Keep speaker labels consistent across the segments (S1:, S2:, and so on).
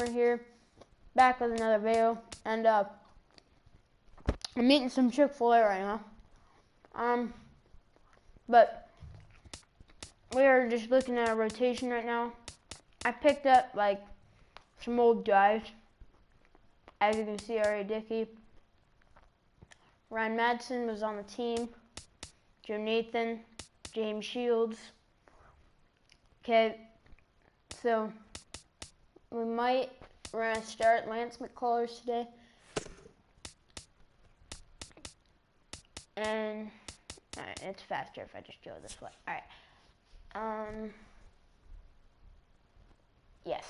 S1: Gamer here, back with another video, and I'm eating some Chick-fil-A right now. But we are just looking at a rotation right now. I picked up like some old guys. As you can see, R.A. Dickey, Ryan Madsen was on the team, Joe Nathan, James Shields. Okay, so we're gonna start Lance McCullers today, and alright, it's faster if I just go this way. Alright, yes.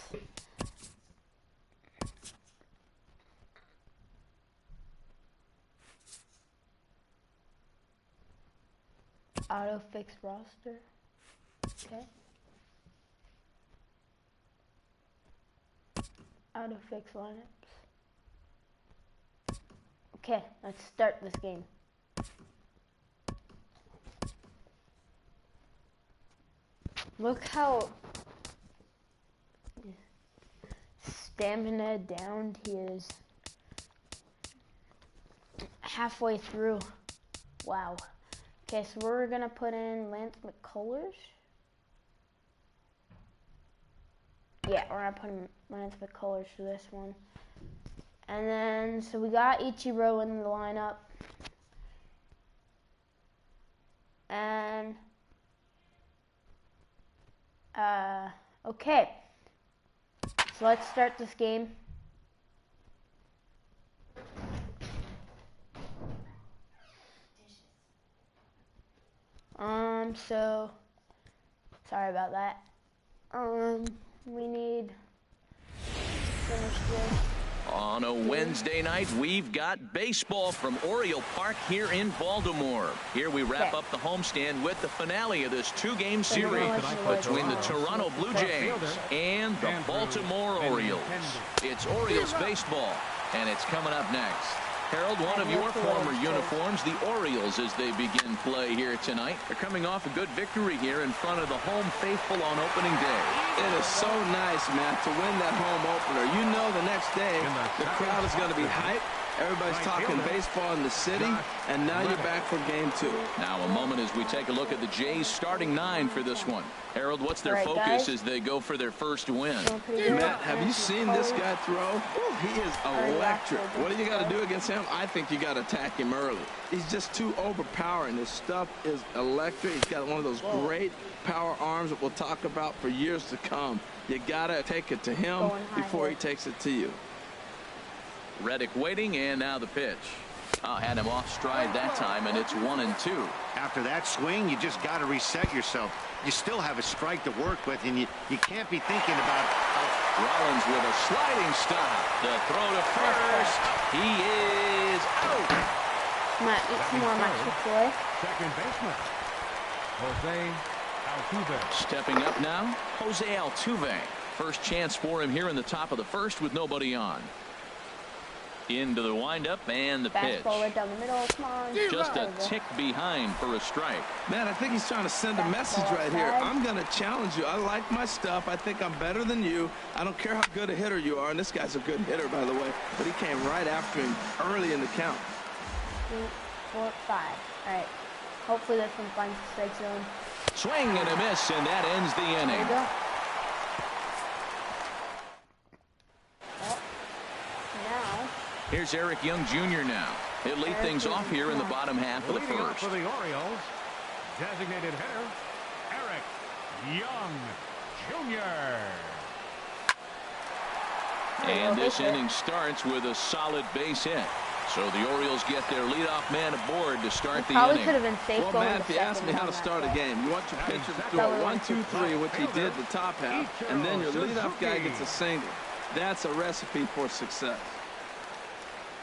S1: Auto fix roster. Okay. Auto fix lineups. Okay, let's start this game. Look how stamina down he is. Halfway through. Wow. Okay, so we're gonna put in Lance McCullers. Yeah, we're gonna put in Lance McCullers for this one. And then, so we got Ichiro in the lineup. And, okay. So let's start this game. So, sorry about that. We need to finish this.
S2: On a Wednesday night, we've got baseball from Oriole Park here in Baltimore. Here we wrap up the homestand with the finale of this two-game series between the Toronto Blue Jays and the Baltimore Orioles. It's Orioles baseball, and it's coming up next. Harold, one of your former uniforms, the Orioles, as they begin play here tonight. They're coming off a good victory here in front of the home faithful on opening day.
S3: It is so nice, man, to win that home opener. You know the next day the crowd is going to be hyped. Everybody's talking baseball in the city, and now you're back for game two.
S2: Now a moment as we take a look at the Jays starting nine for this one. Harold, what's their focus as they go for their first win?
S3: Matt, have you seen this guy throw? He is electric. What do you got to do against him? I think you got to attack him early. He's just too overpowering. His stuff is electric. He's got one of those great power arms that we'll talk about for years to come. You got to take it to him before he takes it to you.
S2: Reddick waiting, and now the pitch. Had him off stride that time, and it's 1-2.
S4: After that swing, you just got to reset yourself. You still have a strike to work with, and you can't be thinking about
S2: Rollins with a sliding stop. The throw to first. He is out.
S1: Might eat some more of my Chick-fil-A.
S5: Second baseman, Jose Altuve.
S2: Stepping up now, Jose Altuve. First chance for him here in the top of the first with nobody on. Into the windup and the pitch.
S1: Fastball right down the middle. Come on.
S2: Just a tick behind for a strike.
S3: Man, I think he's trying to send a message right here. I'm going to challenge you. I like my stuff. I think I'm better than you. I don't care how good a hitter you are. And this guy's a good hitter, by the way. But he came right after him early in the count.
S1: 3, 4, 5. All right. Hopefully this one finds the strike zone.
S2: Swing and a miss, and that ends the inning.
S1: There you go.
S2: Here's Eric Young Jr. now. He'll lead things off here in the bottom half of the first.
S5: For the Orioles, designated hitter, Eric Young Jr.
S2: And this inning starts with a solid base hit. So the Orioles get their leadoff man aboard to start the inning.
S1: Could have been safe.
S3: Well, Matt, if you ask me how to start a game, you want your pitcher to throw 1, 2, 3, which he did the top half, and then your leadoff guy gets a single. That's a recipe for success.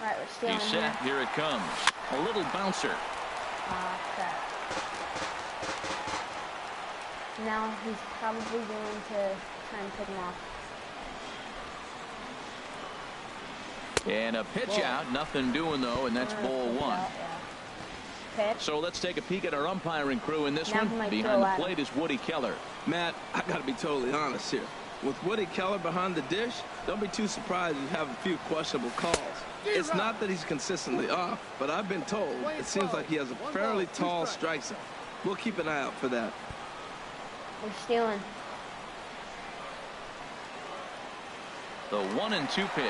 S1: All right, we're still
S2: He's set. Here it comes. A little bouncer.
S1: Crap. Now he's probably going to try and pick him off.
S2: And a pitch out. Nothing doing, though, and that's ball one.
S1: Pitch.
S2: So let's take a peek at our umpiring crew in this one. Behind the plate is Woody Keller.
S3: Matt, I got to be totally honest here. With Woody Keller behind the dish, don't be too surprised if you have a few questionable calls. It's not that he's consistently off, but I've been told it seems like he has a fairly tall strike zone. We'll keep an eye out for that.
S1: We're stealing.
S2: The 1-2 pitch.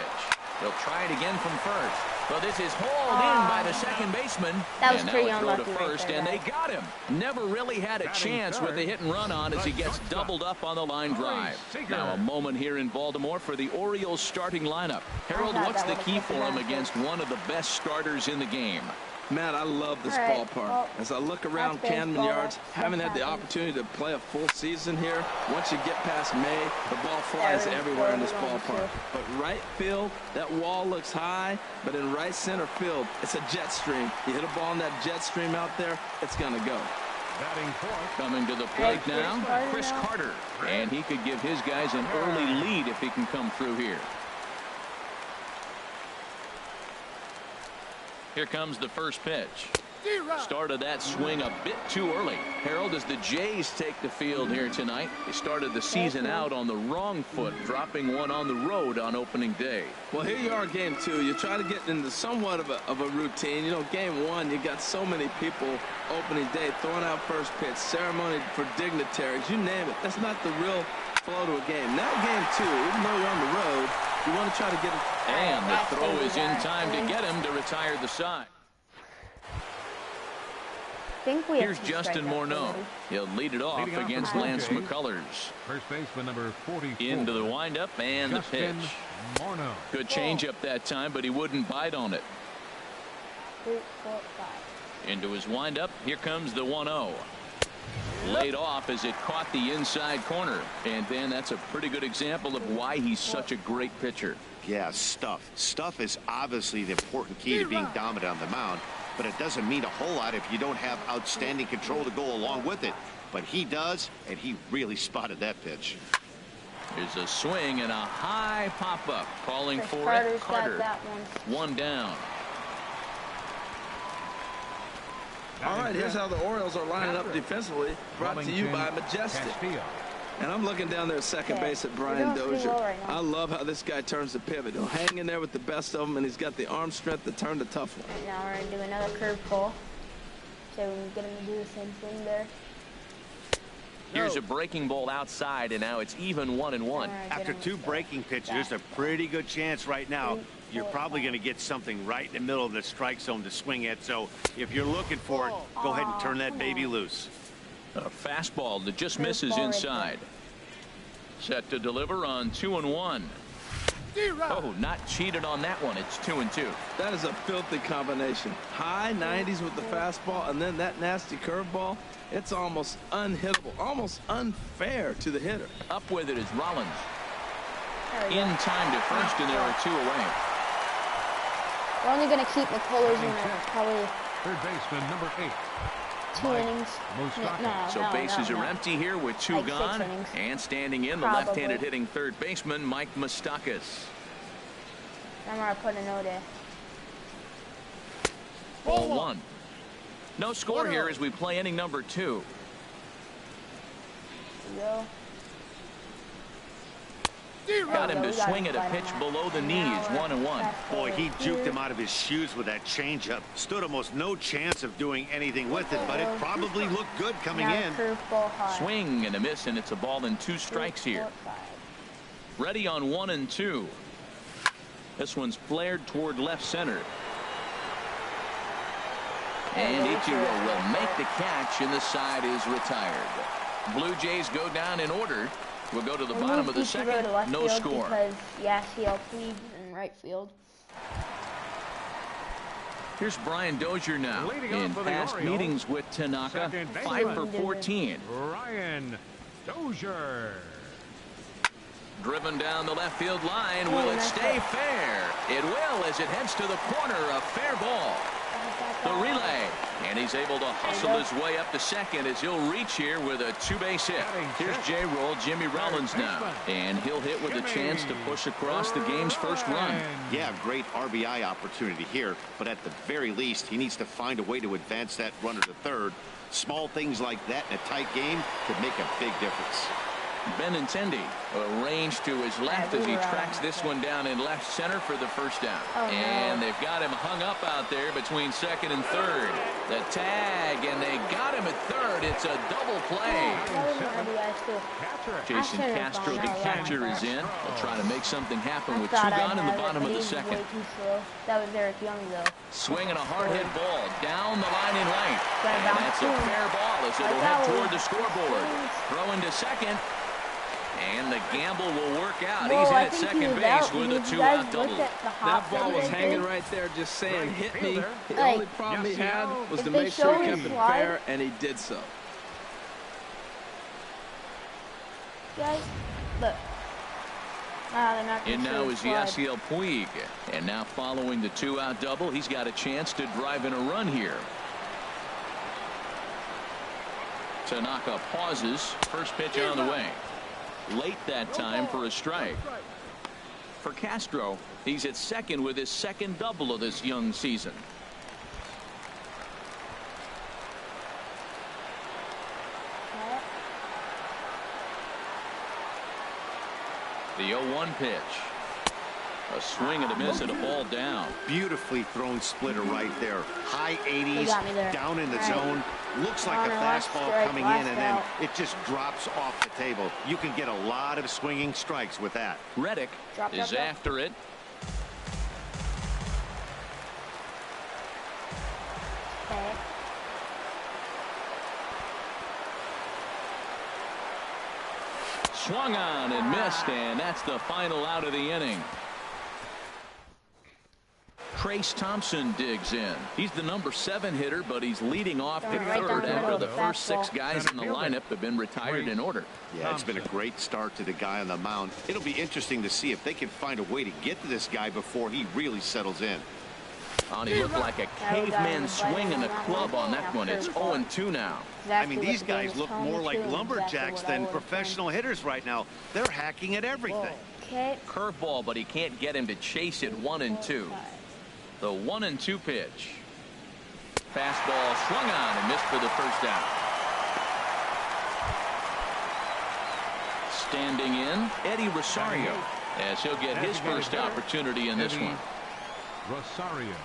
S2: He'll try it again from first. But this is hauled in by the second baseman.
S1: That was
S2: and
S1: pretty
S2: now a throw to
S1: unlucky
S2: first,
S1: right there,
S2: and they
S1: guys.
S2: got him. Never really had a chance with the hit and run on as he gets doubled up on the line drive. Now a moment here in Baltimore for the Orioles starting lineup. Harold, what's the key for him against one of the best starters in the game?
S3: Man, I love this ballpark. As I look around Camden Yards, haven't had the opportunity to play a full season here. Once you get past May, the ball flies everywhere in this ballpark. But right field, that wall looks high, but in right center field, it's a jet stream. You hit a ball in that jet stream out there, it's going to go.
S2: Coming to the plate now, Chris Carter. And he could give his guys an early lead if he can come through here. Here comes the first pitch. Started that swing a bit too early. Harold, as the Jays take the field here tonight, they started the season out on the wrong foot, dropping one on the road on opening day.
S3: Well, here you are, game two. You try to get into somewhat of a routine. You know, game one, you got so many people opening day throwing out first pitch, ceremony for dignitaries, you name it. That's not the real flow to a game. Now game two, even though you're on the road, you want to try to get it.
S2: And the throw is in time to get him to retire the side. Here's Justin Morneau. He'll lead it off against Lance McCullers.
S5: First baseman number 44.
S2: Into the windup and the pitch.
S5: Morneau.
S2: Good changeup that time, but he wouldn't bite on it.
S1: 3, 4, 5.
S2: Into his windup. Here comes the 1-0. Laid off as it caught the inside corner. And then that's a pretty good example of why he's such a great pitcher.
S4: Yeah, stuff. Stuff is obviously the important key to being dominant on the mound, but it doesn't mean a whole lot if you don't have outstanding control to go along with it. But he does, and he really spotted that pitch.
S2: There's a swing and a high pop-up. Calling for it, Carter. One down.
S3: All right, here's how the Orioles are lining up defensively, brought to you by Majestic. And I'm looking down there at second base at Brian Dozier. I love how this guy turns the pivot. He'll hang in there with the best of them, and he's got the arm strength to turn the tough one.
S1: And now we're going to do another curveball. So we can get him to do the same thing there.
S2: Here's a breaking ball outside, and now it's even 1-1.
S4: After two breaking pitches, there's a pretty good chance right now you're probably going to get something right in the middle of the strike zone to swing at. So if you're looking for it, go ahead and turn that baby loose.
S2: A fastball that just misses inside. Set to deliver on 2-1. Oh, not cheated on that one. It's 2-2.
S3: That is a filthy combination. High 90s with the fastball, and then that nasty curveball. It's almost unhittable, almost unfair to the hitter.
S2: Up with it is Rollins. In time to first, and there are two away.
S1: We're only going to keep McCullers in there probably
S5: Third baseman number 8.
S1: 2 innings.
S2: So bases are empty here with two
S1: Like
S2: gone.
S1: 6 innings.
S2: And standing in, the
S1: Probably.
S2: left-handed hitting third baseman, Mike Moustakas.
S1: I'm going to put a note in.
S2: Ball 1. No score here as we play inning number 2.
S1: Go.
S2: Got him to swing at a pitch below the knees, 1-1.
S4: Boy, he juked him out of his shoes with that changeup. Stood almost no chance of doing anything with it, but it probably looked good coming in.
S2: Swing and a miss, and it's a ball and 2 strikes here. Ready on 1 and 2. This one's flared toward left center. And Ichiro will make the catch, and the side is retired. Blue Jays go down in order. We'll go to the bottom of the second. No score.
S1: Because Yasiel pleads in right field.
S2: Here's Brian Dozier now. In past meetings with Tanaka, 5 for 14.
S5: Brian Dozier.
S2: Driven down the left field line. Will it stay fair? It will as it heads to the corner. A fair ball. The relay. And he's able to hustle his way up to second as he'll reach here with a 2-base hit. Here's J-Roll, Jimmy Rollins now. And he'll hit with a chance to push across the game's first run.
S4: Yeah, great RBI opportunity here, but at the very least, he needs to find a way to advance that runner to third. Small things like that in a tight game could make a big difference.
S2: Benintendi arranged to his left as he tracks this one down in left center for the first down. And they've got him hung up out there between second and third. The tag, and they got him at third. It's a double play. Jason Castro, the catcher, is in. They'll try to make something happen with 2 gone in the bottom of the second.
S1: That was Eric Young, though.
S2: Swinging a hard hit ball down the line in right. And that's a fair ball as it'll head toward the scoreboard. Throw into second. And the gamble will work out. He's in at second base with a 2-out double.
S3: That ball was hanging right there just saying, hit me. The only problem he had was to make sure he kept it fair, and he did so.
S1: Guys, look.
S2: And now is Yasiel Puig. And now following the 2-out double, he's got a chance to drive in a run here. Tanaka pauses. First pitch on the way. Late that time for a strike. For Castro, he's at second with his second double of this young season. The 0-1 pitch. A swing and a miss and a ball down.
S4: Beautifully thrown splitter right there. High 80s, down in the zone. Looks like a fastball coming in, and then it just drops off the table. You can get a lot of swinging strikes with that.
S2: Reddick is after it. Swung on and missed, and that's the final out of the inning. Trace Thompson digs in. He's the number 7 hitter, but he's leading off to third after the first 6 guys in the lineup have been retired in order.
S4: Yeah, it's been a great start to the guy on the mound. It'll be interesting to see if they can find a way to get to this guy before he really settles in.
S2: He looked like a caveman swinging a club on that one. It's 0-2 now.
S4: I mean, these guys look more like lumberjacks than professional hitters right now. They're hacking at everything.
S2: Curveball, but he can't get him to chase it 1-2. The 1-2 pitch. Fastball swung on and missed for the first out. Standing in, Eddie Rosario, as he'll get his first opportunity in this one.
S5: Rosario.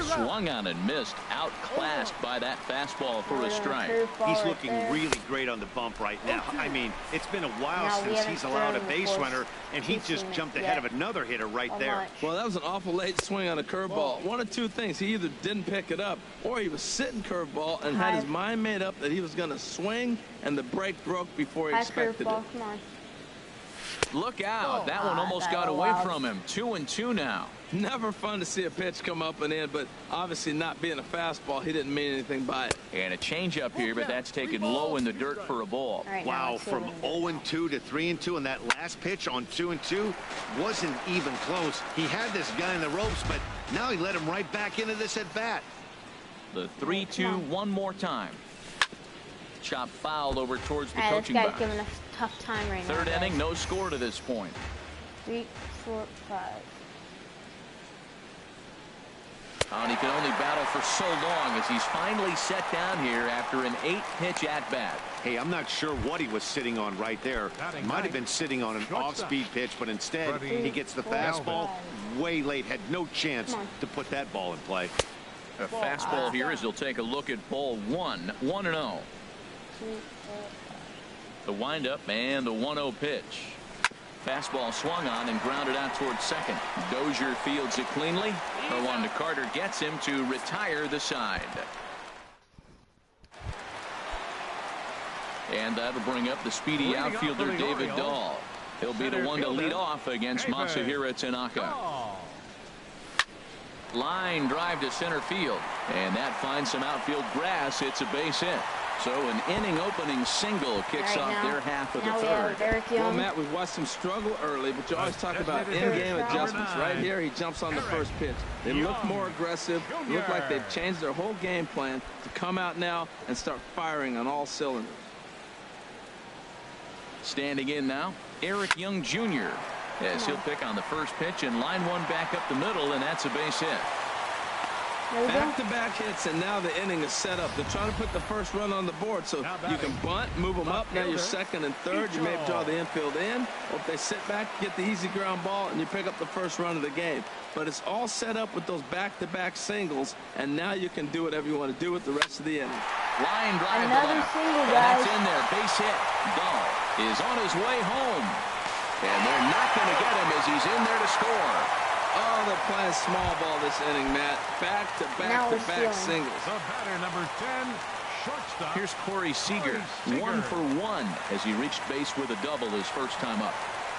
S2: Swung on and missed, outclassed by that fastball for a strike.
S4: He's looking really great on the bump right now. I mean, it's been a while since he's allowed a base runner, and he just jumped ahead of another hitter right there.
S3: Well, that was an awful late swing on a curveball. One of 2 things. He either didn't pick it up, or he was sitting curveball and had his mind made up that he was going to swing, and the break broke before he expected it.
S2: Look out. That one almost got away from him. 2-2 now.
S3: Never fun to see a pitch come up and in, but obviously not being a fastball, he didn't mean anything by it.
S2: And a changeup here, but that's taken low in the dirt for a ball.
S4: Wow, from 0-2 to 3-2, and that last pitch on 2-2 wasn't even close. He had this guy in the ropes, but now he let him right back into this at bat.
S2: The 3-2 one more time. Chop foul over towards the coaching
S1: this
S2: box.
S1: guy's giving us a tough time right now.
S2: Third inning, no score to this point.
S1: 3, 4, 5.
S2: And he can only battle for so long as he's finally set down here after an 8-pitch at-bat.
S4: Hey, I'm not sure what he was sitting on right there. Might have been sitting on an off-speed pitch, but instead he gets the fastball way late. Had no chance to put that ball in play.
S2: A fastball here as he'll take a look at ball 1. 1-0. The windup and the 1-0 pitch. Fastball swung on and grounded out towards second. Dozier fields it cleanly. Throw on to Carter gets him to retire the side. And that'll bring up the speedy outfielder David Dahl. He'll be the one to lead off against Masahiro Tanaka. Line drive to center field, and that finds some outfield grass. It's a base hit. So an inning opening single kicks off their half of the third.
S3: Well, Matt, we've watched him struggle early, but you always talk about in-game adjustments. Right here, he jumps on the first pitch. They look more aggressive. They look like they've changed their whole game plan to come out now and start firing on all cylinders.
S2: Standing in now, Eric Young Jr. as he'll pick on the first pitch and line one back up the middle, and that's a base hit.
S3: Back-to-back hits, and now the inning is set up. They're trying to put the first run on the board, so you can bunt, move them up. Now you're second and third. You may draw the infield in, or if they sit back, get the easy ground ball, and you pick up the first run of the game. But it's all set up with those back-to-back singles, and now you can do whatever you want to do with the rest of the inning.
S2: Line drive.
S1: Another single, guys.
S2: That's in there. Base hit. Dahl is on his way home. And they're not going to get him as he's in there to score.
S3: Oh, they're playing small ball this inning, Matt. Back-to-back-to-back singles.
S5: The batter, number 10, shortstop.
S2: Here's Corey Seager, 1 for 1 as he reached base with a double his first time up.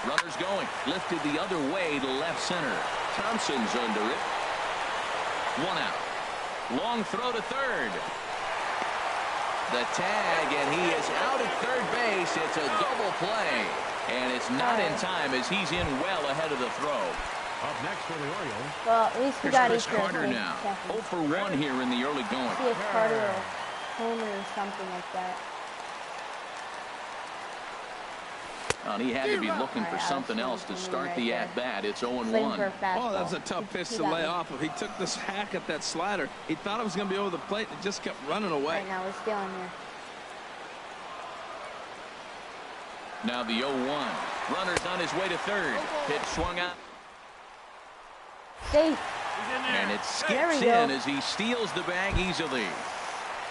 S2: Runners going, lifted the other way to left center. Thompson's under it. 1 out. Long throw to third. The tag, and he is out at third base. It's a double play, and it's not in time as he's in well ahead of the throw.
S5: Up next for the Orioles.
S1: Well, at least we
S2: Here's
S1: got
S2: Chris
S1: each
S2: Carter now. 0 for 1 here in the early going.
S1: See if Carter or Homer or something like that.
S2: He had to be looking for something else to start the at-bat. It's 0-1.
S3: Oh, that's a tough pitch to lay off. If he took this hack at that slider, he thought it was going to be over the plate. It just kept running away.
S1: Right now, we're still in here.
S2: Now the 0-1. Runner's on his way to third. Pitch swung out.
S1: Safe.
S2: And it skips in as he steals the bag easily.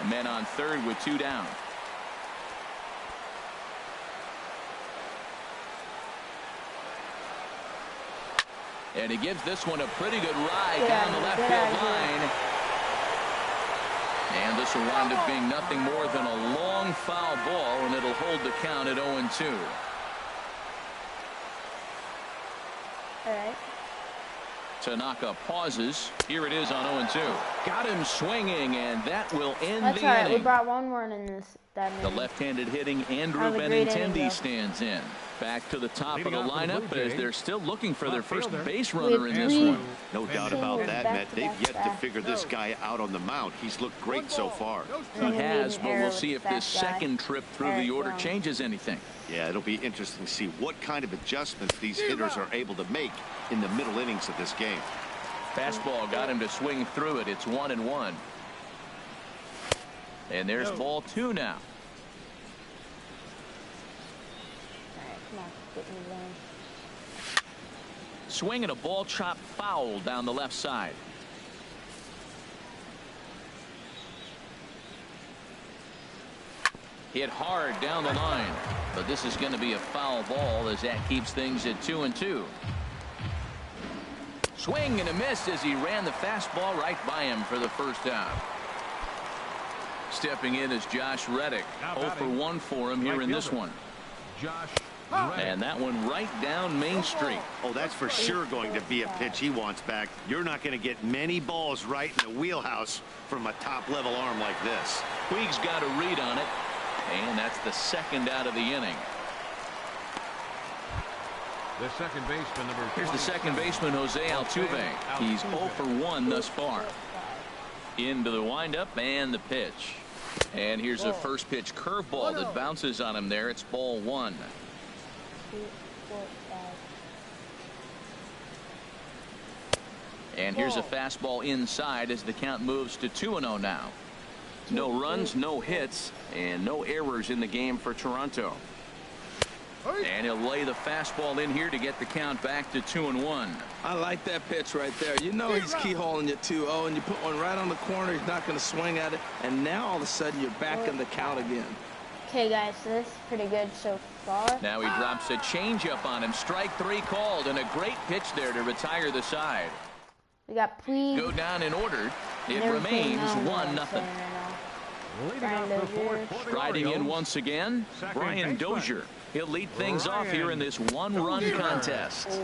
S2: Men on third with 2 down. And he gives this one a pretty good ride down the left field line. And this will wind up being nothing more than a long foul ball, and it'll hold the count at 0-2.
S1: All right.
S2: Tanaka pauses. Here it is on 0-2. Got him swinging, and that will end
S1: That's
S2: the
S1: all right.
S2: inning.
S1: We brought one more in this.
S2: The left-handed hitting Andrew Benintendi stands in. Back to the top of the lineup as they're still looking for their first base runner in this one.
S4: No doubt about that, Matt. They've yet to figure this guy out on the mound. He's looked great so far.
S2: He has, but we'll see if this second trip through the order changes anything.
S4: Yeah, it'll be interesting to see what kind of adjustments these hitters are able to make in the middle innings of this game.
S2: Fastball got him to swing through it. It's 1-1. And there's ball 2 now. Swing and a ball chopped foul down the left side. Hit hard down the line, but this is going to be a foul ball as that keeps things at 2-2. Swing and a miss as he ran the fastball right by him for the first down. Stepping in is Josh Reddick. 0 for 1 for him here in this one.
S5: Josh.
S4: And that one right down Main Street. Oh, that's for sure going to be a pitch he wants back. You're not going to get many balls right in the wheelhouse from a top-level arm like this.
S2: Puig's got a read on it, and that's the second out of the inning.
S5: The second baseman, number 20.
S2: Here's the second baseman, Jose Altuve. He's 0 for 1 thus far. Into the windup and the pitch. And here's a first pitch curveball that bounces on him there. It's ball 1. And here's a fastball inside as the count moves to 2-0 now. No runs, no hits, and no errors in the game for Toronto. And he'll lay the fastball in here to get the count back to 2-1.
S3: I like that pitch right there. You know he's keyholing you 2-0, and you put one right on the corner. He's not going to swing at it. And now all of a sudden you're back in the count again.
S1: Okay, guys, so this is pretty good so far.
S2: Now he drops a changeup on him. Strike 3 called, and a great pitch there to retire the side.
S1: We got Puig.
S2: Go down in order. It remains 1-0. Striding in once again, Brian Dozier. He'll lead things off here in this one-run contest.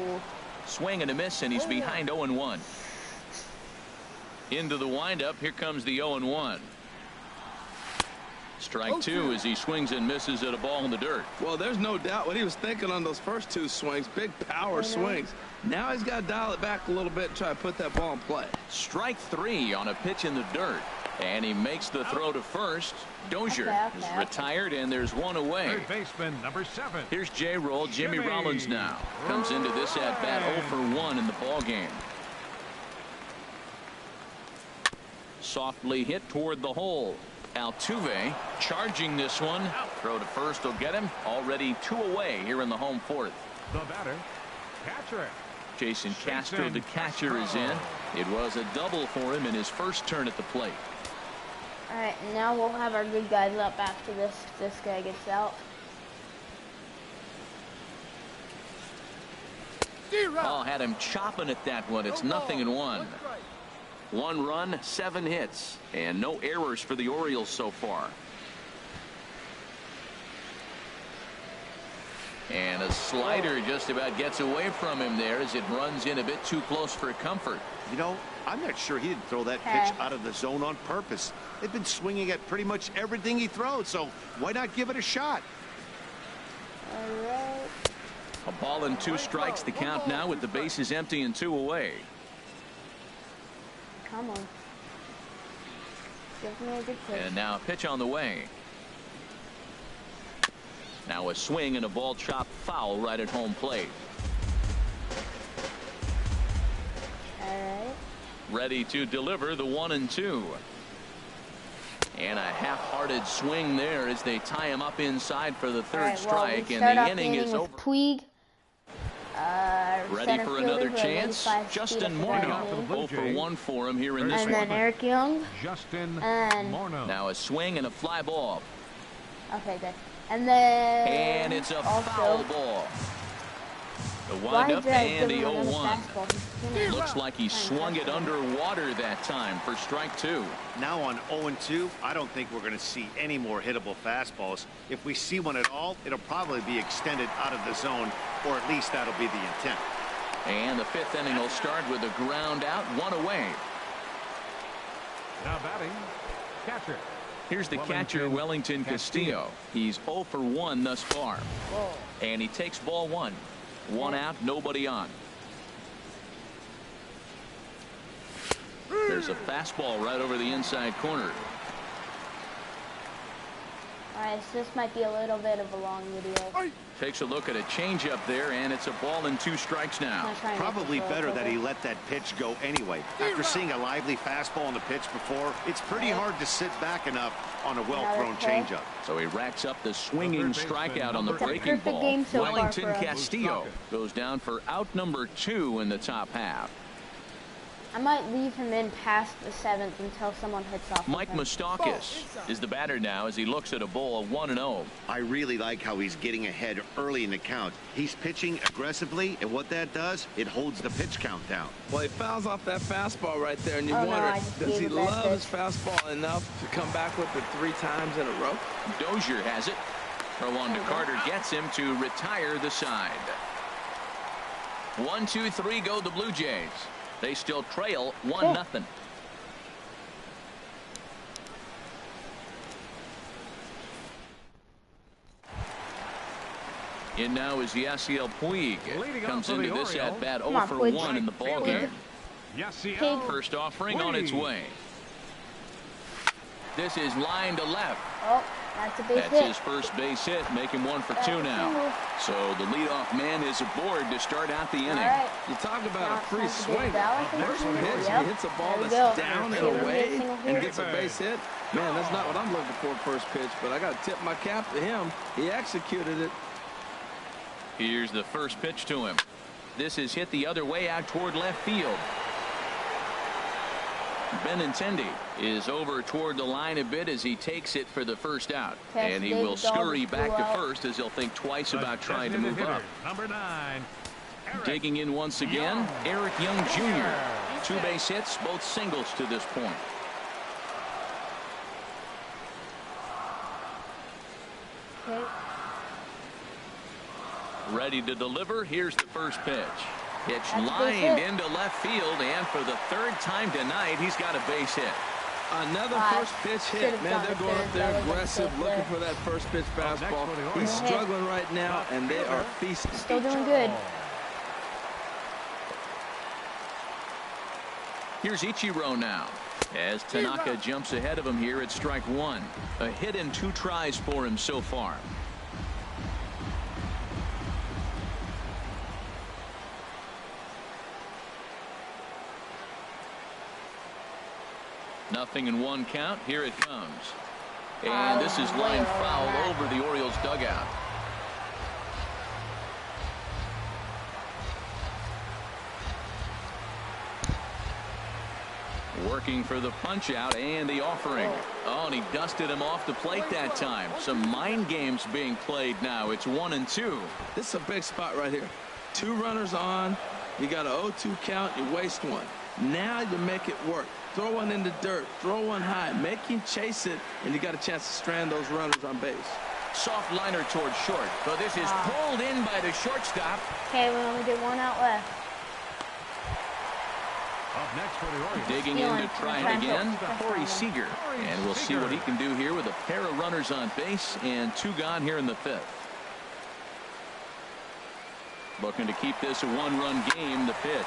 S2: Swing and a miss, and he's behind 0-1. Into the windup. Here comes the 0-1. Strike 2 as he swings and misses at a ball in the dirt.
S3: Well, there's no doubt what he was thinking on those first 2 swings. Big power swings. Now he's got to dial it back a little bit and try to put that ball in play.
S2: Strike 3 on a pitch in the dirt. And he makes the throw to first. Dozier is retired, and there's one away.
S5: Third baseman, number 7.
S2: Here's J-Roll. Jimmy Rollins now comes into this at-bat 0 for 1 in the ball game. softly hit toward the hole. Altuve charging this one. Throw to first will get him. Already 2 away here in the home fourth.
S5: The batter, catcher.
S2: Jason Castro, the catcher, is in. It was a double for him in his first turn at the plate.
S1: All right, now we'll have our good guys up after this. This guy gets out.
S2: Oh, had him chopping at that one. It's 0-1. 1 run, 7 hits, and no errors for the Orioles so far. And a slider just about gets away from him there as it runs in a bit too close for comfort.
S4: You know, I'm not sure he didn't throw that pitch out of the zone on purpose. They've been swinging at pretty much everything he throws, so why not give it a shot?
S1: All right.
S2: A ball and 2 strikes, the count now with the bases empty and 2 away.
S1: Come on. Give me a good pitch.
S2: And now a pitch on the way. Now a swing and a ball chopped foul right at home plate.
S1: All right.
S2: Ready to deliver the 1-2. And a half-hearted swing there as they tie him up inside for the 3rd strike, and the inning is over.
S1: Puig.
S2: Ready for another chance? Justin Morneau. 0 for 1 for him here in this one.
S1: And then Eric Young.
S5: Justin
S1: And
S5: Morneau.
S2: Now a swing and a fly ball.
S1: Okay, good. And then
S2: And it's a foul ball. The
S1: why
S2: windup
S1: did I
S2: and
S1: give
S2: the
S1: him another
S2: 0-1.
S1: fastball?
S2: Looks like he swung it underwater that time for strike 2.
S4: Now on 0-2, I don't think we're going to see any more hittable fastballs. If we see one at all, it'll probably be extended out of the zone, or at least that'll be the intent.
S2: And the 5th inning will start with a ground out, 1 away.
S5: Now batting, catcher.
S2: Here's the catcher, Wellington Castillo. He's 0 for 1 thus far. And he takes ball 1. 1 out, nobody on. There's a fastball right over the inside corner.
S1: All right, so this might be a little bit of a long video.
S2: Takes a look at a changeup there, and it's a ball and 2 strikes now.
S4: Probably better that he let that pitch go anyway. After seeing a lively fastball on the pitch before, it's pretty hard to sit back enough on a well-thrown changeup.
S2: So he racks up the swinging strikeout on the breaking
S1: perfect
S2: ball.
S1: game so far
S2: Wellington
S1: for us.
S2: Castillo goes down for out number 2 in the top half.
S1: I might leave him in past the 7th until someone hits off.
S2: Mike Moustakas is the batter now as he looks at a ball of 1-0.
S4: I really like how he's getting ahead early in the count. He's pitching aggressively, and what that does, it holds the pitch count down.
S3: Well, he fouls off that fastball right there, and you
S1: Oh, no,
S3: wonder,
S1: I just
S3: does
S1: gave
S3: he
S1: it that
S3: love his
S1: pitch.
S3: fastball enough to come back with it 3 times in a row?
S2: Dozier has it. Throw on to Carter gets him to retire the side. 1, 2, 3 go the Blue Jays. They still trail 1-0. In now is Yasiel Puig.
S5: Leading
S2: Comes
S5: off for
S2: into
S5: the
S2: this
S5: Orioles.
S2: at bat 0
S1: Come on,
S2: for
S1: Puig.
S2: 1 in the ball
S5: Puig.
S2: game.
S5: Yasiel
S2: First offering on its
S5: Puig.
S2: way. This is line to left.
S1: Oh, that's a base
S2: That's
S1: hit.
S2: his first base hit, make him 1 for 2 now. So the leadoff man is aboard to start out the inning.
S1: All right.
S3: You talk about
S1: Now
S3: a
S1: it's
S3: free
S1: time to get
S3: swing.
S1: Dallas
S3: First
S1: into it.
S3: pitch,
S1: Yep.
S3: he hits a ball
S1: There we
S3: that's
S1: go.
S3: down and
S1: Single hit,
S3: away
S1: single
S3: and
S1: hit.
S3: gets a base hit. Man, that's not what I'm looking for first pitch, but I got to tip my cap to him. He executed it.
S2: Here's the first pitch to him. This is hit the other way out toward left field. Benintendi is over toward the line a bit as he takes it for the first out.
S1: Okay,
S2: And he
S1: Dave
S2: will
S1: Dahl
S2: scurry back to
S1: blew out.
S2: first as he'll think twice
S5: The
S2: about trying to
S5: designated
S2: move up.
S5: hitter, number 9. Eric
S2: Digging in once again, Eric Young Jr. 2 base hits, both singles to this point.
S1: Okay.
S2: Ready to deliver. Here's the first pitch. Pitch
S1: That's a base
S2: lined
S1: hit.
S2: into left field, and for the 3rd time tonight, he's got a base hit.
S3: Another
S1: Five.
S3: first pitch hit.
S1: Should've
S3: Man,
S1: gone
S3: they're
S1: to
S3: going up
S1: third.
S3: there
S1: That was a
S3: aggressive,
S1: mistake
S3: looking
S1: there.
S3: for that first pitch fastball.
S5: for the
S3: He's
S5: Orioles.
S3: struggling right now, and they are feasting.
S1: Still doing good.
S2: Here's Ichiro now as Tanaka jumps ahead of him here at strike 1. A hit in 2 tries for him so far. 0-1 count. Here it comes. And this is line foul over the Orioles dugout. Working for the punch out and the offering. Oh, and he dusted him off the plate that time. Some mind games being played now. It's 1-2.
S3: This is a big spot right here. 2 runners on. You got an 0-2 count. You waste one. Now you make it work. Throw one in the dirt. Throw one high. Make him chase it, and you got a chance to strand those runners on base.
S2: Soft liner towards short. But this is pulled in by the shortstop.
S1: Okay, we only get 1 out left.
S5: Up next for the Orioles.
S2: Digging in to try it again, Corey Seager. And we'll see what he can do here with a pair of runners on base and 2 gone here in the 5th. Looking to keep this a 1-run game. The pitch.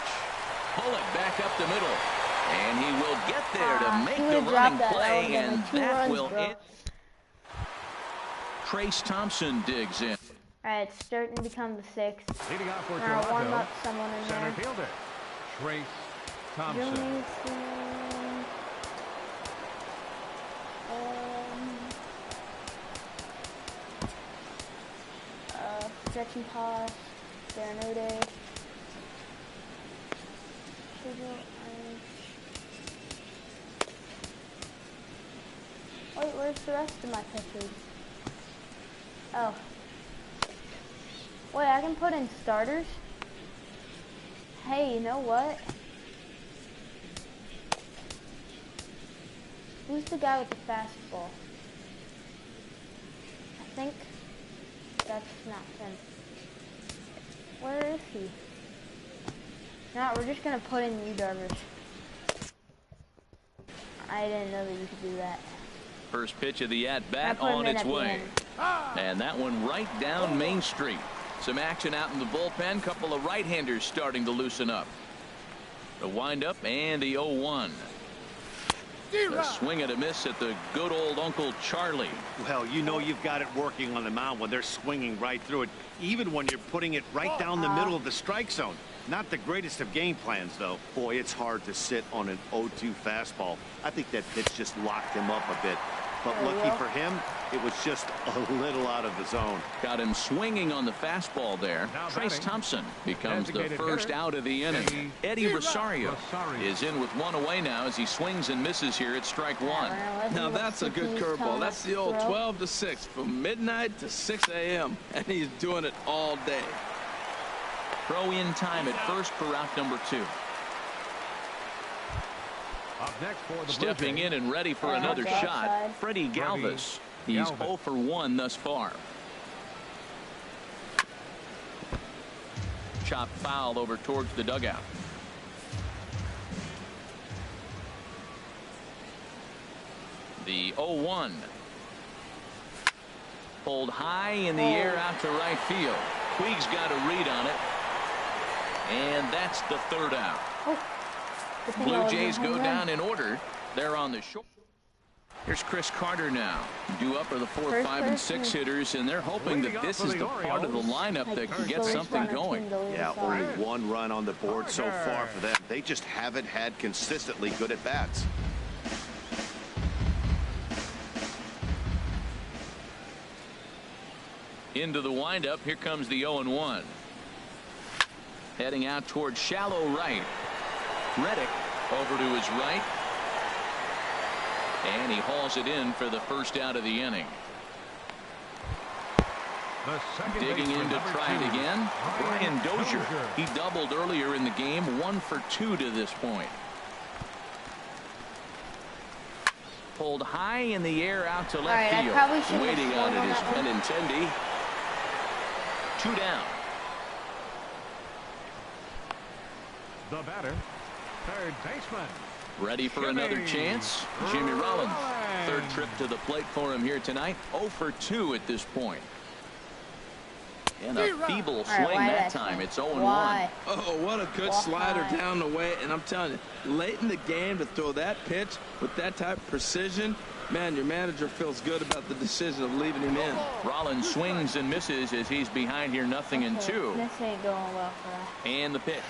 S2: Pull it back up the middle. And he will get there to make the running play, and that will end. Trace Thompson digs in.
S1: Alright, it's starting to become the 6th.
S5: Leading off for
S1: Warm
S5: Toronto,
S1: up someone in
S5: center
S1: there.
S5: fielder, Trace Thompson.
S1: Stretching toss. Darnode. Wait, where's the rest of my pitchers? Oh. Wait, I can put in starters? Hey, you know what? Who's the guy with the fastball? I think that's not him. Where is he? No, we're just gonna put in you Darvish. I didn't know that you could do that.
S2: First pitch of the at-bat on its way. And that one right down Main Street. Some action out in the bullpen. Couple of right-handers starting to loosen up. The windup and the 0-1. A swing and a miss at the good old Uncle Charlie.
S4: Well, you know you've got it working on the mound when they're swinging right through it, even when you're putting it right down the middle of the strike zone. Not the greatest of game plans, though. Boy, it's hard to sit on an 0-2 fastball. I think that pitch just locked him up a bit. But lucky for him, it was just a little out of the zone.
S2: Got him swinging on the fastball there. Trace Thompson becomes the first out of the inning. Eddie Rosario is in with 1 away now as he swings and misses here at strike 1.
S3: Now that's a good curveball. That's the old 12 to 6 from midnight to 6 a.m. and he's doing it all day.
S2: Throw in time at first for route number 2.
S5: Up next for the
S2: Stepping in and ready for another shot, Freddie Galvis. He's 0 for 1 thus far. Chop foul over towards the dugout. The 0-1. Pulled high in the air out to right field. Puig's got a read on it. And that's the 3rd out. Blue Jays go down in order. They're on the short. Here's Chris Carter now. Due up are the 4, 5, and 6 hitters, and they're hoping that this is the part of the lineup that can get something going.
S4: Yeah, only 1 run on the board so far for them. They just haven't had consistently good at bats.
S2: Into the windup. Here comes the 0-1. Heading out towards shallow right. Reddick over to his right. And he hauls it in for the first out of the inning. Digging in to try it again. Brian Dozier. He doubled earlier in the game. 1 for 2 to this point. Pulled high in the air out to left field. Waiting on it is Benintendi. 2 down.
S5: The batter, third baseman.
S2: Ready for another chance. Jimmy Rollins. 3rd trip to the plate for him here tonight. 0 for 2 at this point. And a feeble swing that time. It's 0-1.
S3: Oh, what a good slider down the way. And I'm telling you, late in the game to throw that pitch with that type of precision, man, your manager feels good about the decision of leaving him in.
S2: Rollins swings and misses as he's behind here 0-2.
S1: This ain't going well for us.
S2: And the pitch.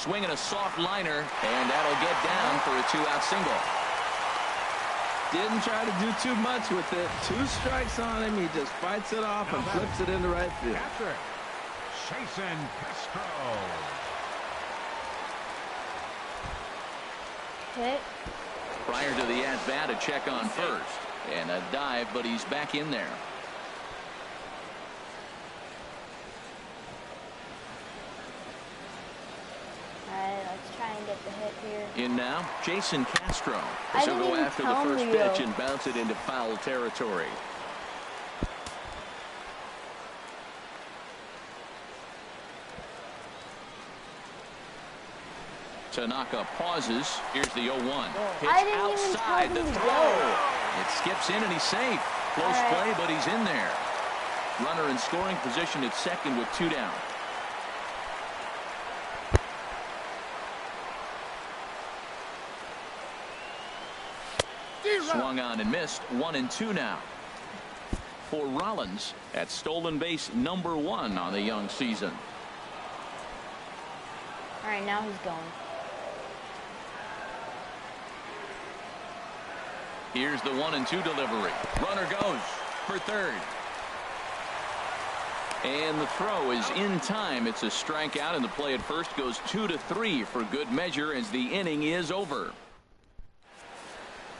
S2: swinging a soft liner, and that'll get down for a 2-out single.
S3: Didn't try to do too much with it. 2 strikes on him. He just fights it off and flips it into right field.
S5: Catcher, Jason Castro.
S1: Hit.
S2: Prior to the at-bat, a check on first. And a dive, but he's back in there.
S1: Alright, let's try and get the hit here.
S2: In now, Jason Castro.
S1: I
S2: This will
S1: didn't
S2: go
S1: even
S2: after the
S1: tell
S2: first
S1: you.
S2: pitch and bounce it into foul territory. Tanaka pauses. Here's the 0-1. Pitch
S1: I didn't even
S2: outside
S1: tell
S2: the
S1: him to
S2: throw.
S1: go.
S2: It skips in and he's safe. Close play, but he's in there. Runner in scoring position at second with 2 down. Swung on and missed. 1-2 now. For Rollins at stolen base number 1 on the young season.
S1: Alright, now he's going.
S2: Here's the 1-2 delivery. Runner goes for third. And the throw is in time. It's a strikeout, and the play at first goes 2-3 for good measure as the inning is over.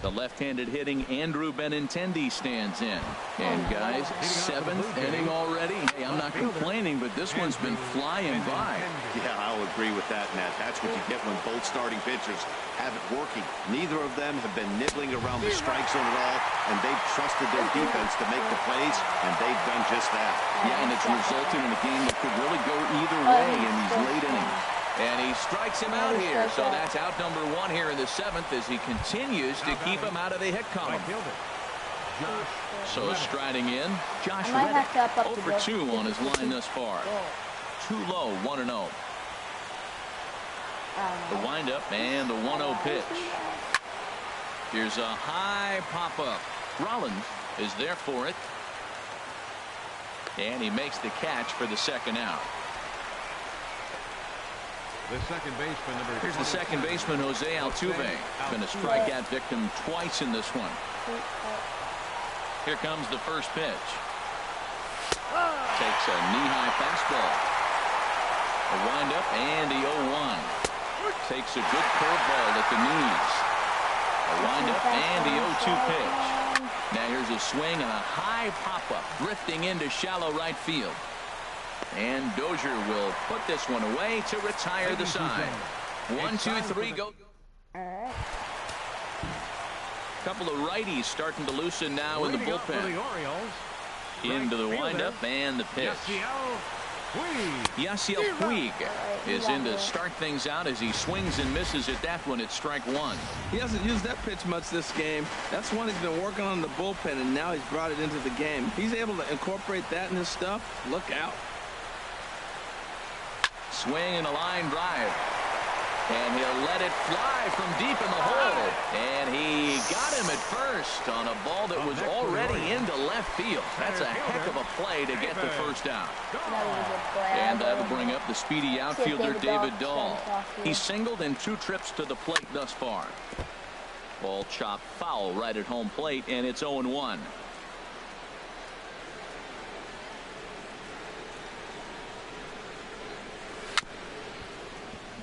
S2: The left-handed hitting Andrew Benintendi stands in. And guys, 7th inning already. Hey, I'm not complaining, but this one's been flying by.
S4: Yeah, I'll agree with that, Nat. That's what you get when both starting pitchers have it working. Neither of them have been nibbling around the strike zone at all, and they've trusted their defense to make the plays, and they've done just that.
S2: Yeah, and it's resulted in a game that could really go either way in these late innings. And he strikes him out here, so that's out number 1 here in the 7th as he continues to keep him out of the hit column. So striding in, Josh Reddick, over 2 on his line thus far. Too low, 1-0. The windup and the 1-0 pitch. Here's a high pop-up. Rollins is there for it. And he makes the catch for the 2nd out.
S5: The second baseman, number
S2: Here's the second baseman, Jose Altuve. Been a strikeout victim twice in this one. Here comes the first pitch. Takes a knee-high fastball. A windup and the 0-1. Takes a good curveball at the knees. A windup and the 0-2 pitch. Now here's a swing and a high pop-up drifting into shallow right field. And Dozier will put this one away to retire the side. 1, 2, 3, go.
S1: Alright.
S2: Couple of righties starting to loosen now in the bullpen. Into the windup and the pitch. Yasiel Puig is in to start things out as he swings and misses at that one at strike 1.
S3: He hasn't used that pitch much this game. That's one he's been working on in the bullpen, and now he's brought it into the game. He's able to incorporate that in his stuff. Look out.
S2: Swing and a line drive. And he'll let it fly from deep in the hole. And he got him at first on a ball that was already into left field. That's a heck of a play to get the first out. And that'll bring up the speedy outfielder David Dahl. He's singled in 2 trips to the plate thus far. Ball chopped foul right at home plate, and it's 0-1.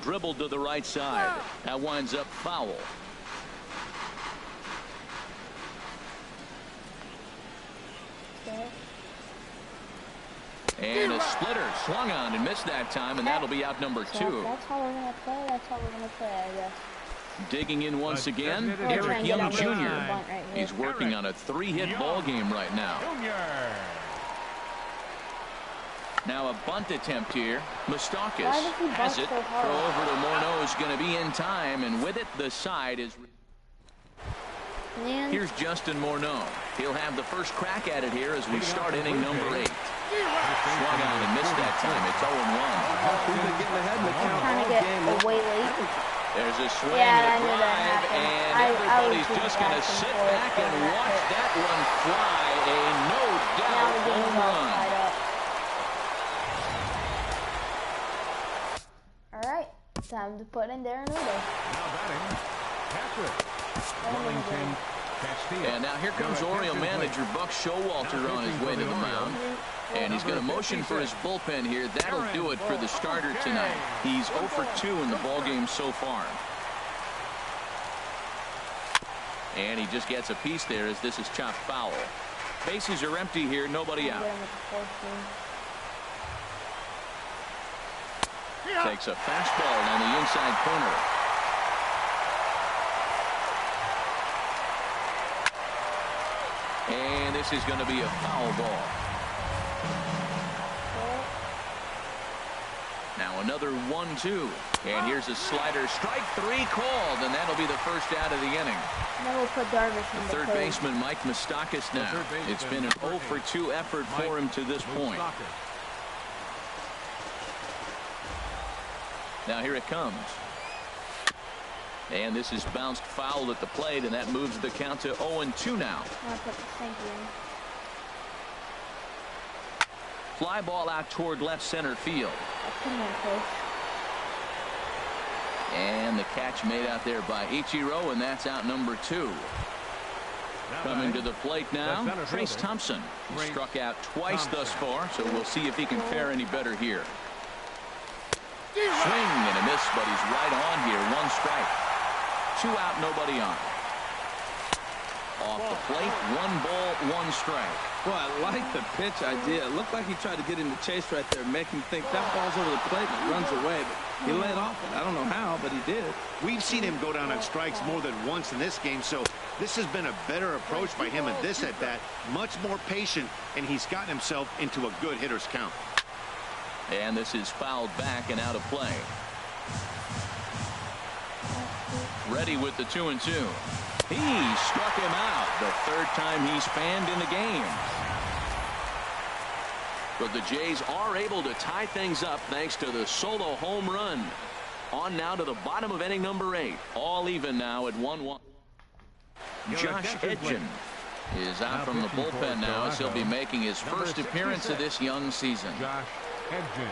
S2: Dribbled to the right side. That winds up foul. And a splitter swung on and missed that time, and that'll be out number 2.
S1: That's how we're gonna play. That's how we're gonna play, I guess.
S2: Digging in once again, Eric Young Jr. He's working on a 3-hit ball game right now. Now a bunt attempt here. Moustakas has it. Throw over to Morneau is going to be in time, and with it, the side is. Here's Justin Morneau. He'll have the first crack at it here as we start inning number 8. Swung on and missed that time. It's 0-1.
S3: He's been getting ahead in the count
S1: Trying to
S3: all
S1: get
S3: game.
S1: away late.
S2: There's a swing and a drive, and everybody's just going to sit back and watch that one fly. A no-doubt home run.
S1: Alright, time to put in there another.
S5: Now batting, catcher. Wellington Castillo.
S2: And now here comes Oriole manager Buck Showalter on his way to the mound. And he's going to motion for his bullpen here. That'll do it for the starter tonight. He's 0 for 2 in the ballgame so far. And he just gets a piece there as this is chopped foul. Bases are empty here, nobody out. Takes a fastball down the inside corner. And this is going to be a foul ball. Now another 1-2. And here's a slider. Strike 3 called, and that'll be the first out of the inning.
S1: Then we'll put Darvish in the
S2: Third baseman Mike Moustakas now. It's been an 0 for 2 effort for him to this point. Now here it comes. And this is bounced foul at the plate, and that moves the count to 0-2 now.
S1: I'll put the sink in.
S2: Fly ball out toward left center field.
S1: Come on, coach.
S2: And the catch made out there by Ichiro, and that's out number 2. Coming to the plate now, Trace Thompson. He struck out twice thus far, so we'll see if he can fare any better here. Swing and a miss, but he's right on here. 1 strike. 2 out, nobody on. Off the plate, 1 ball, 1 strike.
S3: Well, I like the pitch idea. It looked like he tried to get in the chase right there, make him think that ball's over the plate and it runs away. But he let off it. I don't know how, but he did.
S4: We've seen him go down on strikes more than once in this game, so this has been a better approach by him in this at-bat. Much more patient, and he's gotten himself into a good hitter's count.
S2: And this is fouled back and out of play. Ready with the 2-2. He struck him out the 3rd time he's fanned in the game. But the Jays are able to tie things up thanks to the solo home run. On now to the bottom of inning number 8. All even now at 1-1. Josh Edgen is out from the bullpen now as he'll be making his first appearance of this young season.
S5: Josh Edgen.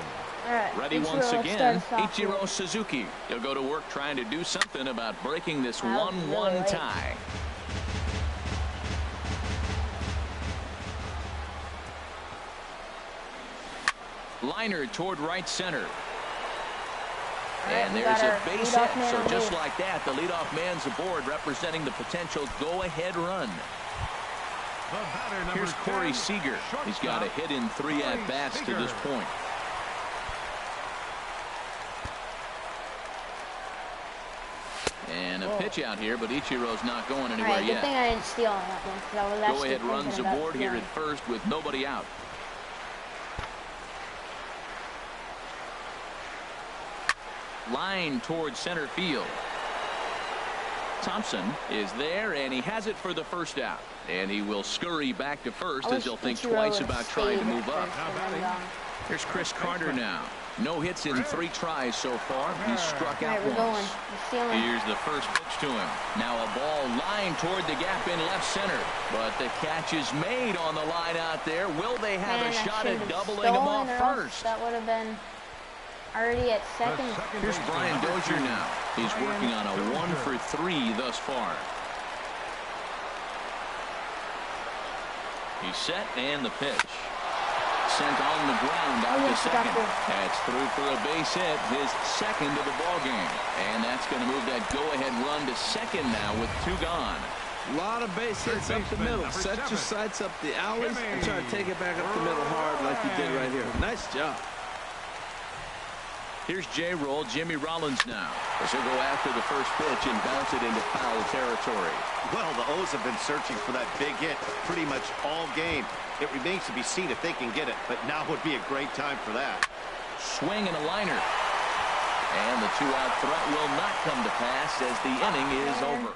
S1: Right,
S2: Ready once again, Ichiro Suzuki. He'll go to work trying to do something about breaking this 1-1 tie. Liner toward right center. And there's a base hit. So just like that, the leadoff man's aboard, representing the potential go-ahead run. Here's Corey Seager. He's got a hit in 3 at-bats to this point. And a pitch out here, but Ichiro's not going anywhere yet.
S1: Good thing I didn't steal on that one, 'cause I was actually
S2: Go-ahead runs
S1: thinking about
S2: aboard here
S1: stealing.
S2: at first with nobody out. Line towards center field. Thompson is there, and he has it for the first out. And he will scurry back to first as he'll think twice about trying to move up. Here's Chris Carter now. No hits in 3 tries so far. He's struck out once. Here's the first pitch to him. Now a ball lined toward the gap in left center. But the catch is made on the line out there. Will they have a shot at doubling him off first?
S1: That would have been already at second.
S2: Here's Brian Dozier now. He's working on a 1 for 3 thus far. He's set, and the pitch. Sent on the ground out to second. That's through for a base hit, his 2nd of the ball game. And that's going to move that go-ahead run to second now with 2 gone.
S3: A lot of base hits up the middle. Set your sights up the alleys and try to take it back up the middle hard like you did right here. Nice job.
S2: Here's J-Roll, Jimmy Rollins now. As he'll go after the first pitch and bounce it into foul territory.
S4: Well, the O's have been searching for that big hit pretty much all game. It remains to be seen if they can get it, but now would be a great time for that.
S2: Swing and a liner. And the 2-out threat will not come to pass as the inning is over.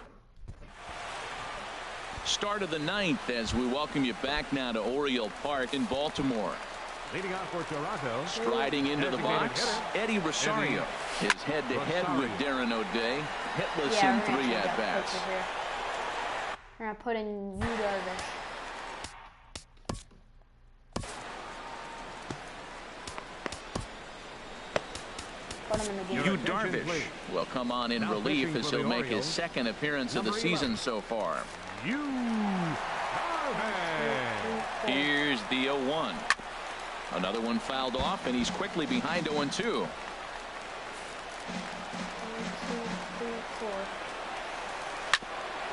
S2: Start of the 9th as we welcome you back now to Oriole Park in Baltimore.
S5: Leading off for Toronto.
S2: Striding into the box, Eddie Rosario is head-to-head with Darren O'Day. Hitless in 3 at-bats.
S1: We're going to put in Yu Darvish. Put him in the game.
S2: Yu Darvish will come on in relief as he'll make his second appearance of the season so far.
S5: Yu Darvish.
S2: Here's the 0-1. Another one fouled off, and he's quickly behind 0-2.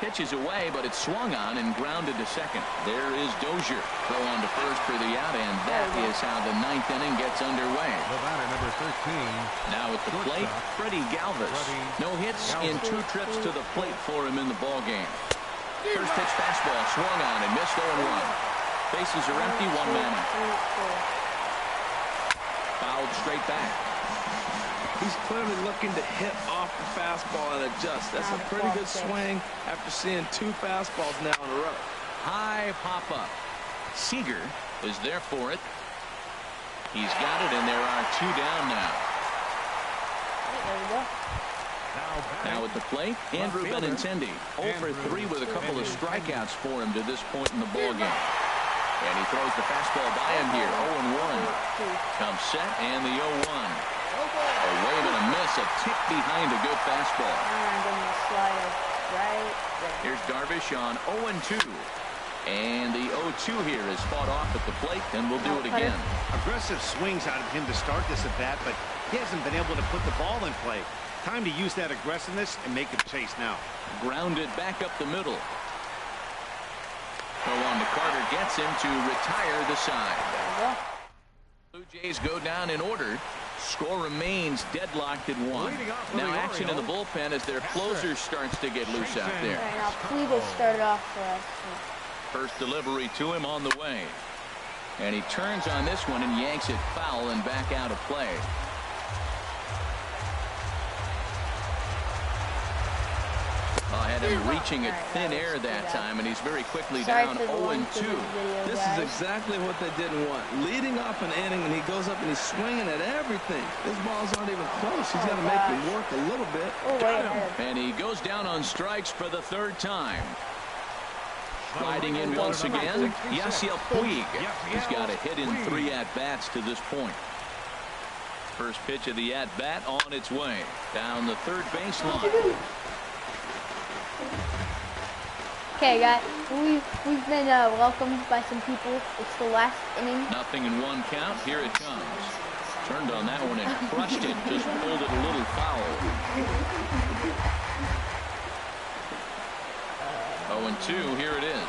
S2: Pitches away, but it's swung on and grounded to second. There is Dozier. Throw on to first for the out, and that is how the 9th inning gets underway.
S5: The batter, number 13.
S2: Now at the plate, Freddie Galvis. No hits in 2 trips to the plate for him in the ballgame. First pitch fastball swung on and missed 0-1. Bases are empty, 1 man out. Fouled straight back.
S3: He's clearly looking to hit off the fastball and adjust. That's a pretty good swing after seeing 2 fastballs now in a row.
S2: High pop up. Seager is there for it. He's got it, and there are 2 down now.
S1: There we go.
S2: Now at the plate, Andrew Benintendi. 0 for 3 with a couple of strikeouts for him to this point in the ballgame. And he throws the fastball by him here. 0-1. Comes set, and the 0-1. A wave and a miss, a tick behind a good fastball. Here's Darvish on 0-2. And the 0-2 here is fought off at the plate, and we'll do it again.
S4: Aggressive swings out of him to start this at bat, but he hasn't been able to put the ball in play. Time to use that aggressiveness and make him chase now.
S2: Grounded back up the middle. Throw on to Carter, gets him to retire the side. Blue Jays go down in order. Score remains deadlocked at 1. Now action in the bullpen as their closer starts to get loose out there.
S1: All right, now Cleveland started off for us.
S2: First delivery to him on the way. And he turns on this one and yanks it foul and back out of play. Had him reaching at thin air that time, and he's very quickly down 0-2.
S3: This is exactly what they didn't want. Leading off an inning, and he goes up and he's swinging at everything. His balls aren't even close. He's got to make them work a little bit.
S2: And he goes down on strikes for the 3rd time. Riding in once again, Yasiel Puig. He's got a hit in 3 at-bats to this point. First pitch of the at-bat on its way. Down the 3rd baseline.
S1: Okay, guys, we've been welcomed by some people. It's the last inning.
S2: Nothing in 1 count. Here it comes. Turned on that one and crushed it. Just pulled it a little foul. 0-2. Here it is.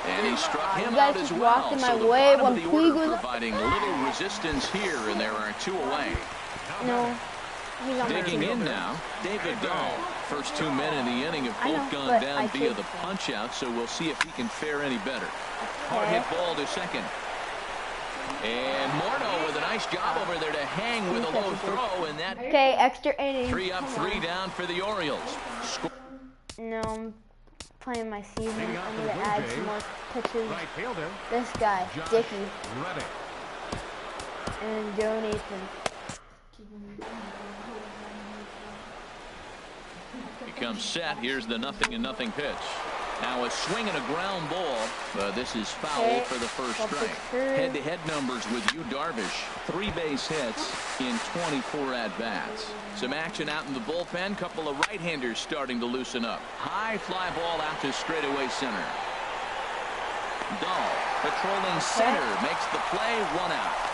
S2: And he struck him out as well. So the bottom of the order providing little resistance here, and there are 2 away.
S1: No.
S2: Digging in now, David Dahl. First 2 men in the inning have both gone down via the punch-out, so we'll see if he can fare any better. Hard hit ball to second. And Morneau with a nice job over there to hang with a low throw, and that.
S1: Okay, extra inning.
S2: 3 up, 3 down for the Orioles.
S1: No, I'm playing my season. I'm going to add some more pitches. This guy, Dickey. And Joe Nathan.
S2: He comes set. Here's the 0-0 pitch. Now a swing and a ground ball. This is foul for the first strike. Head-to-head numbers with Yu Darvish. 3 base hits in 24 at-bats. Some action out in the bullpen. Couple of right-handers starting to loosen up. High fly ball out to straightaway center. Dahl patrolling center makes the play. 1 out.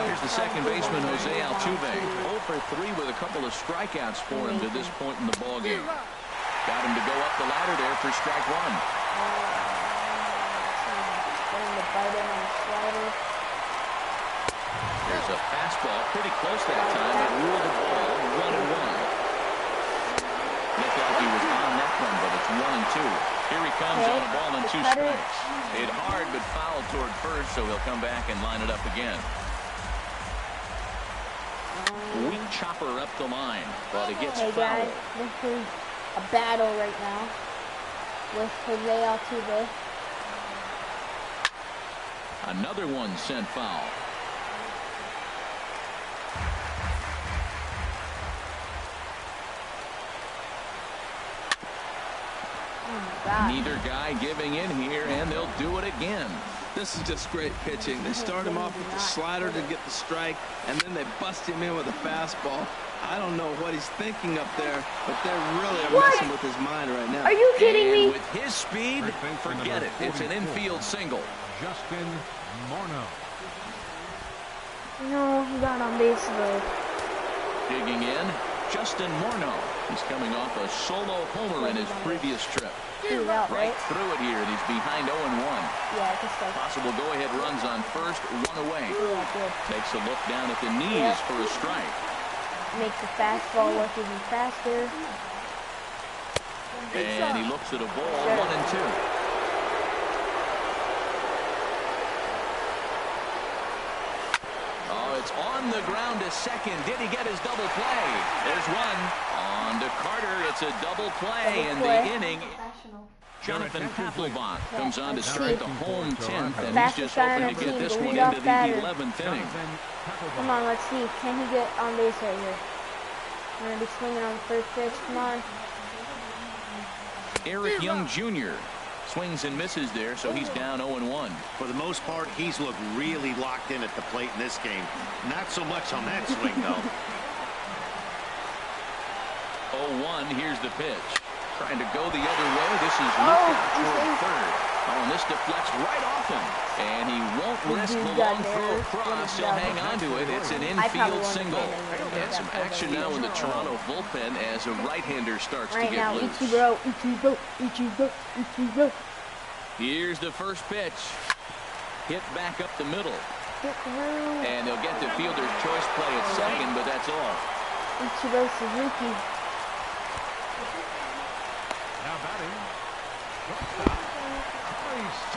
S2: Here's the second baseman, Jose Altuve. 0 for 3 with a couple of strikeouts for him to this point in the ballgame. Got him to go up the ladder there for strike 1. There's a fastball pretty close that time. It ruled the ball 1-1. Looked like he was on that one, but it's 1-2. Here he comes on a ball and 2 strikes. Hit hard but fouled toward first, so he'll come back and line it up again. Weak chopper up the line, but it gets fouled.
S1: Guys, this is a battle right now with Jose Altuve.
S2: Another one sent foul. Neither guy giving in here, and they'll do it again.
S3: This is just great pitching. They start him off with the slider to get the strike, and then they bust him in with a fastball. I don't know what he's thinking up there, but they really are messing with his mind right now.
S1: Are you kidding me?
S2: With his speed, forget it. It's an infield single.
S5: Justin Morneau.
S1: No, he got on base though.
S2: Digging in, Justin Morneau. He's coming off a solo homer in his previous trip. Right through it here, and he's behind 0-1.
S1: Yeah, I guess so.
S2: Possible go-ahead runs on first, one away.
S1: Yeah, good.
S2: Takes a look down at the knees for a strike.
S1: Makes the fastball work even faster.
S2: And he looks at a ball, 1-2. It's on the ground to second. Did he get his double play? There's one. On to Carter. It's a double play in the inning. Jonathan Papelbon comes on to strike the home 10th, and he's just hoping to get this one into the 11th inning.
S1: Come on, let's see. Can he get on base right here? I'm going to be swinging on the first pitch. Come on.
S2: Eric Young Jr. swings and misses there, so he's down 0-1.
S4: For the most part, he's looked really locked in at the plate in this game. Not so much on that swing, though.
S2: 0-1, here's the pitch. Trying to go the other way. This is looked out toward third. Oh, and this deflects right off him. And he won't risk the long throw across. He'll hang on to it. It's an infield single. And some action now in the Toronto bullpen as a right-hander starts to get loose.
S1: Ichiro.
S2: Here's the first pitch. Hit back up the middle. And they'll get the fielder's choice play at second, but that's all.
S1: Ichiro Suzuki.
S5: Now batting.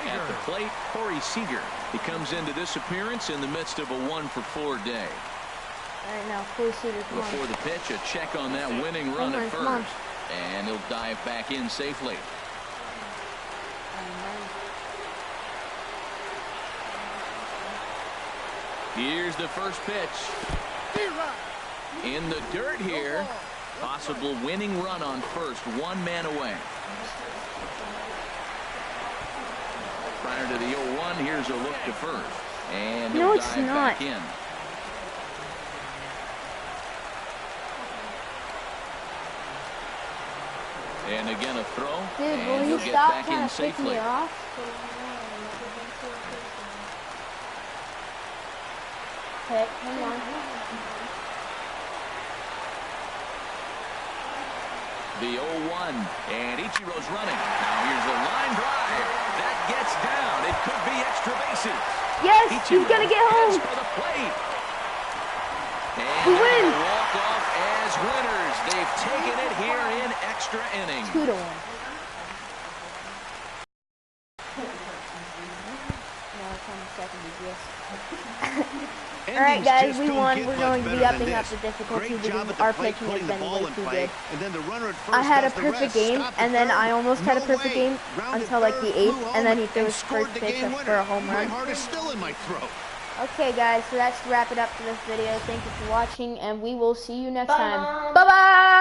S2: At the plate, Corey Seager. He comes into this appearance in the midst of a 1-for-4 day.
S1: All right, now, Corey Seager, come on.
S2: Before the pitch, a check on that winning run at first. And he'll dive back in safely. Here's the first pitch. In the dirt here. Possible winning run on first, one man away. Prior to the 0-1, here's a look to first. And he'll dive back in. And again a throw.
S1: Dude,
S2: and
S1: will
S2: he'll
S1: you
S2: get
S1: stop
S2: back
S1: kind
S2: in
S1: of picking
S2: safely.
S1: me off? Okay, hang on.
S2: The 0-1, and Ichiro's running. Now here's a line drive. That gets down. It could be extra bases.
S1: Yes,
S2: Ichiro
S1: he's gonna get home.
S2: for the plate. And
S1: He wins.
S2: walk off as winners. They've taken it here in extra innings.
S1: 2-1. Alright guys, we won. We're going to be upping up the difficulty because our pitching has been way too good. I had a perfect game, and then I almost had a perfect game until like the 8th, and then he threw his first pitch for a home run. Okay guys, so that's to wrap it up for this video. Thank you for watching, and we will see you next time. Bye-bye!